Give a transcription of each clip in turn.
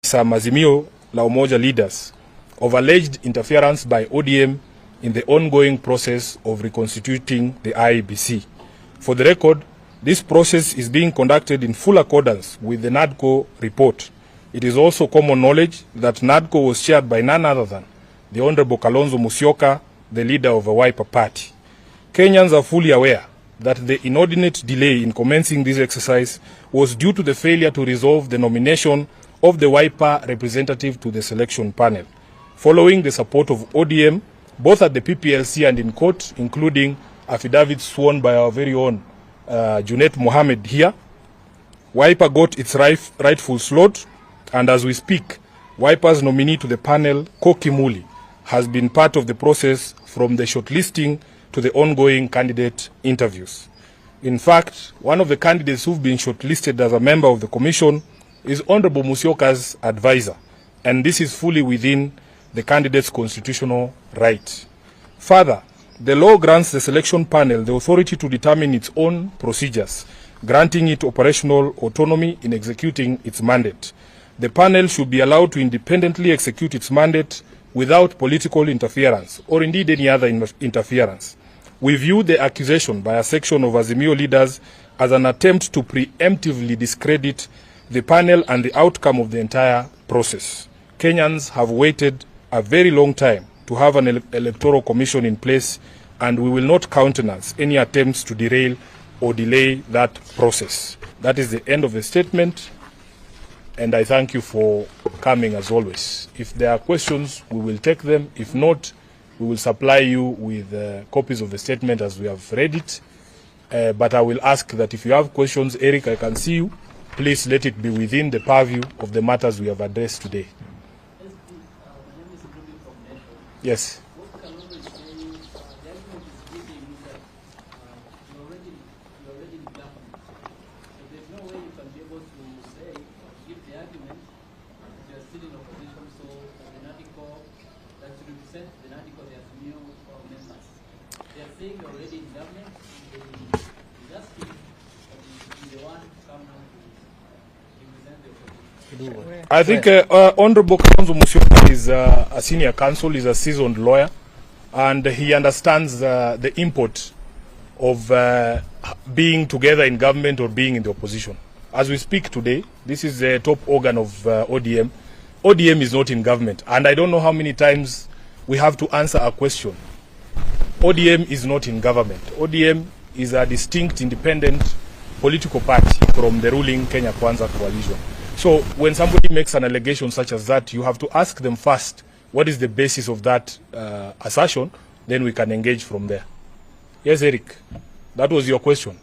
some Azimio la Umoja leaders of alleged interference by ODM in the ongoing process of reconstituting the IEBC. For the record, this process is being conducted in full accordance with the NADCO report. It is also common knowledge that NADCO was chaired by none other than the Honorable Kalonzo Musyoka, the leader of the Wiper Party. Kenyans are fully aware that the inordinate delay in commencing this exercise was due to the failure to resolve the nomination of the Wiper representative to the selection panel. Following the support of ODM, both at the PPLC and in court, including affidavits sworn by our very own Junet Mohammed here, Wiper got its rightful slot, and as we speak, Wiper's nominee to the panel, Koki Muli, has been part of the process from the shortlisting to the ongoing candidate interviews. In fact, one of the candidates who've been shortlisted as a member of the commission is Honorable Musyoka's advisor, and this is fully within the candidate's constitutional right. Further, the law grants the selection panel the authority to determine its own procedures, granting it operational autonomy in executing its mandate. The panel should be allowed to independently execute its mandate without political interference or indeed any other interference. We view the accusation by a section of Azimio leaders as an attempt to preemptively discredit the panel and the outcome of the entire process. Kenyans have waited a very long time to have an electoral commission in place, and we will not countenance any attempts to derail or delay that process. That is the end of the statement, and I thank you for coming as always. If there are questions, we will take them. If not, we will supply you with copies of the statement as we have read it. But I will ask that if you have questions, Eric, I can see you. Please let it be within the purview of the matters we have addressed today. Yes. I think Honorable Kalonzo Musyoka is a senior counsel, is a seasoned lawyer, and he understands the import of being together in government or being in the opposition. As we speak today, this is the top organ of ODM. ODM is not in government, and I don't know how many times we have to answer a question. ODM is not in government. ODM is a distinct, independent political party from the ruling Kenya Kwanza coalition. So when somebody makes an allegation such as that, you have to ask them first, what is the basis of that assertion? Then we can engage from there. Yes, Eric, that was your question.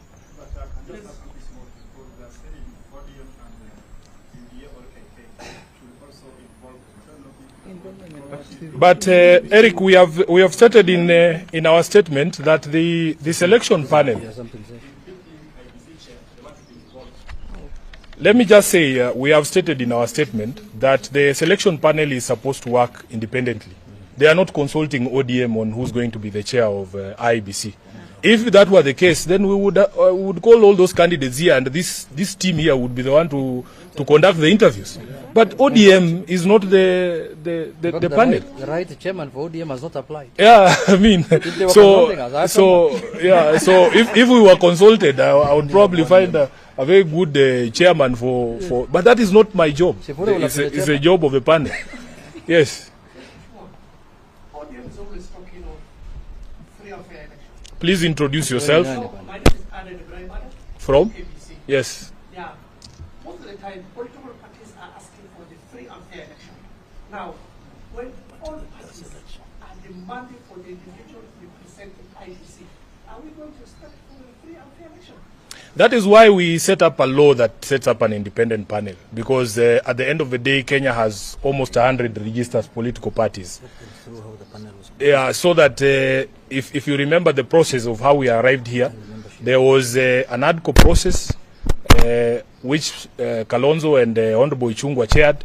But Eric, we have stated in our statement that the selection panel. Let me just say, we have stated in our statement that the selection panel is supposed to work independently. They are not consulting ODM on who's going to be the chair of IEBC. If that were the case, then we would call all those candidates here, and this team here would be the one to conduct the interviews. But ODM is not the panel. The right chairman for ODM has not applied. Yeah, I mean, so if we were consulted, I would probably find a very good chairman for. But that is not my job. It's a job of the panel. Yes. ODM is always talking of free and fair election. Please introduce yourself. My name is Adam Ibrahim From? ABC. Yes. Yeah. Most of the time, political parties are asking for the free and fair election. Now, when all the parties are demanding for the individual to represent the IEBC, are we going to start for the free and fair election? That is why we set up a law that sets up an independent panel, because at the end of the day, Kenya has almost 100 registered political parties. Yeah, so that if you remember the process of how we arrived here, there was an ADCO process which Kalonzo and Honorable Ichungwa chaired.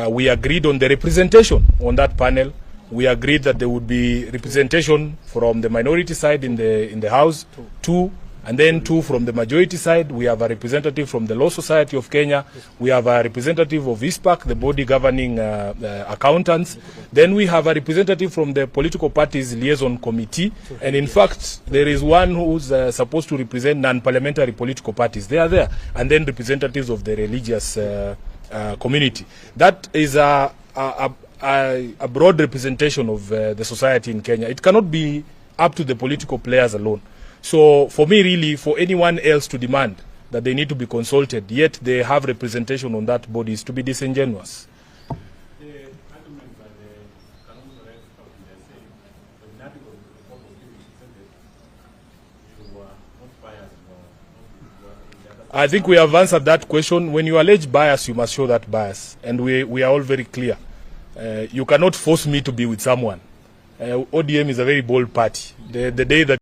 We agreed on the representation on that panel. We agreed that there would be representation from the minority side in the House, 2 And then 2 from the majority side, we have a representative from the Law Society of Kenya. We have a representative of ISPAC, the body governing accountants. Then we have a representative from the political parties liaison committee. And in fact, there is one who's supposed to represent non-parliamentary political parties. They are there. And then representatives of the religious community. That is a broad representation of the society in Kenya. It cannot be up to the political players alone. So for me, really, for anyone else to demand that they need to be consulted, yet they have representation on that body, is to be disingenuous. The argument by the Kanumu expert, they are saying when the article of the report was being presented, you were not biased or I think we have answered that question. When you allege bias, you must show that bias. And we are all very clear. You cannot force me to be with someone. ODM is a very bold party. The day that